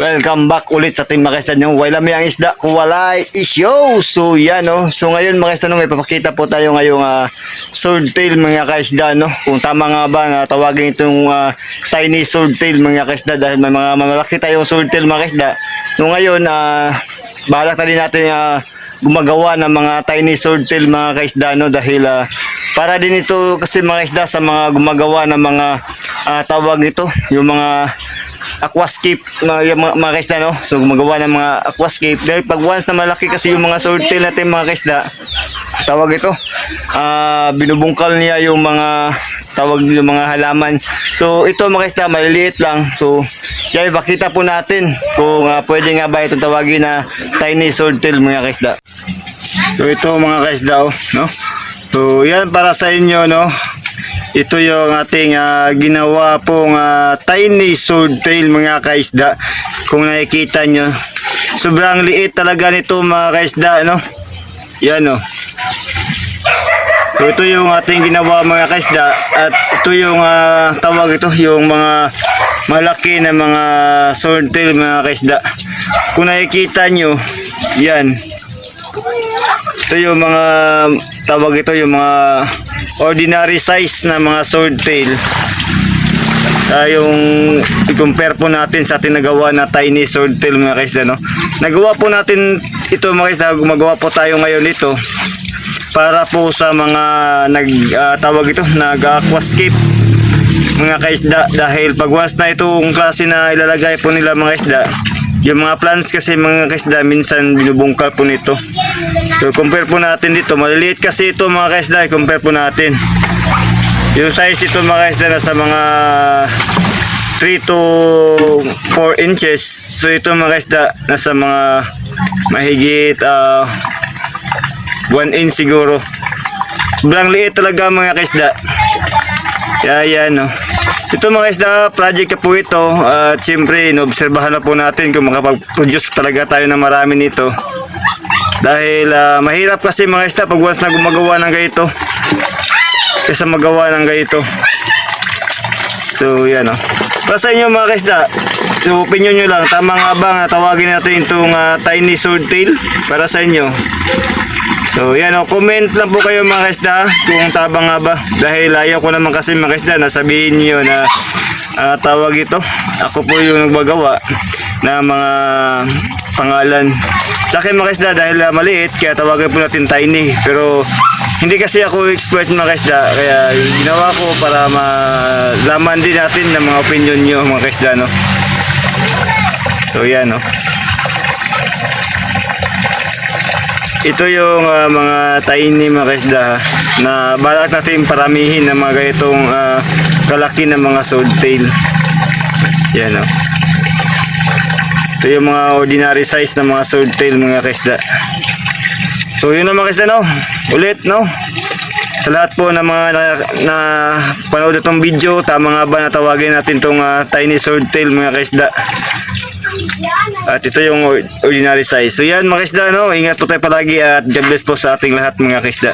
Welcome back ulit sa team mga kaisda nyo. Wala may ang isda, kuwalay isyo. So yan no. So ngayon mga kaisda no, may papakita po tayo ngayong swordtail mga kaisda no. Kung tama nga ba na tawagin itong tiny swordtail mga kaisda dahil may mga malaki tayong swordtail mga kaisda. So ngayon balak na din natin gumagawa ng mga tiny swordtail mga kaisda no dahil para din ito kasi mga kaisda sa mga gumagawa ng mga tawag ito yung mga aquascape mga kaisda no. So gumagawa ng mga aquascape dahil pag once na malaki kasi yung mga swordtail natin mga kaisda, tawag ito binubungkal niya yung mga tawag yung mga halaman. So ito mga kaisda maliliit lang. So kaya bakita po natin kung pwede nga ba itong tawagin na tiny swordtail mga kaisda. So ito mga kaisda no. So yan para sa inyo no. Ito yung ating ginawa pong tiny swordtail mga kaisda. Kung nakikita nyo, sobrang liit talaga nito mga kaisda no. Yan no. So ito yung ating ginawa mga kaisda. At ito yung tawag ito, yung mga malaki na mga swordtail mga kaisda. Kung nakikita nyo, yan. Ito yung mga tawag ito, yung mga ordinary size na mga swordtail. Yung i-compare po natin sa ating nagawa na tiny swordtail mga kaisda no. Nagawa po natin ito mga kaisda, gumagawa po tayo ngayon ito para po sa mga tawag ito, nag-aquascape mga kaisda dahil pag once na itong klase na ilalagay po nila mga kaisda, yung mga plants kasi mga kaisda minsan binubungkal po nito. So compare po natin dito, maliliit kasi ito mga kaisda, compare po natin. Yung size ito mga kaisda nasa mga 3 to 4 inches. So ito mga kaisda nasa mga mahigit 1 inch siguro. Sobrang liit talaga mga kaisda. Kaya yan no. Ito mga kaisda, project na po ito at siyempre inobserbahan na po natin kung makapag-produce talaga tayo ng marami nito. Dahil mahirap kasi mga kaisda pag once na gumagawa ng ganito kaysa magawa ng ganito. So yan o. Para sa inyo mga kaisda, so opinion nyo lang, tama nga ba na tawagin natin itong tiny swordtail para sa inyo? So yan o, comment lang po kayo mga kaisda kung tama nga ba. Dahil ayaw ko naman kasi mga kaisda na sabihin nyo na tawag ito, ako po yung nagbagawa na mga pangalan. Sa akin mga kaisda dahil maliit kaya tawagin po natin tiny. Pero hindi kasi ako expert mga kaisda, kaya ginawa ko para malaman din natin ng mga opinion nyo mga kaisda no. So yan no. Ito yung mga tiny mga kaisda na balak natin paramihin ng mga ganitong kalaki na mga swordtail. Yan no. Ito yung mga ordinary size na mga swordtail mga kaisda. So yun na mga kaisda no. Ulit no. Sa lahat po ng mga na panood itong video, tama nga ba na tawagin natin itong tiny swordtail mga kaisda. At ito yung ordinary size. So yan mga kaisda no. Ingat po tayo palagi at God bless po sa ating lahat mga kaisda.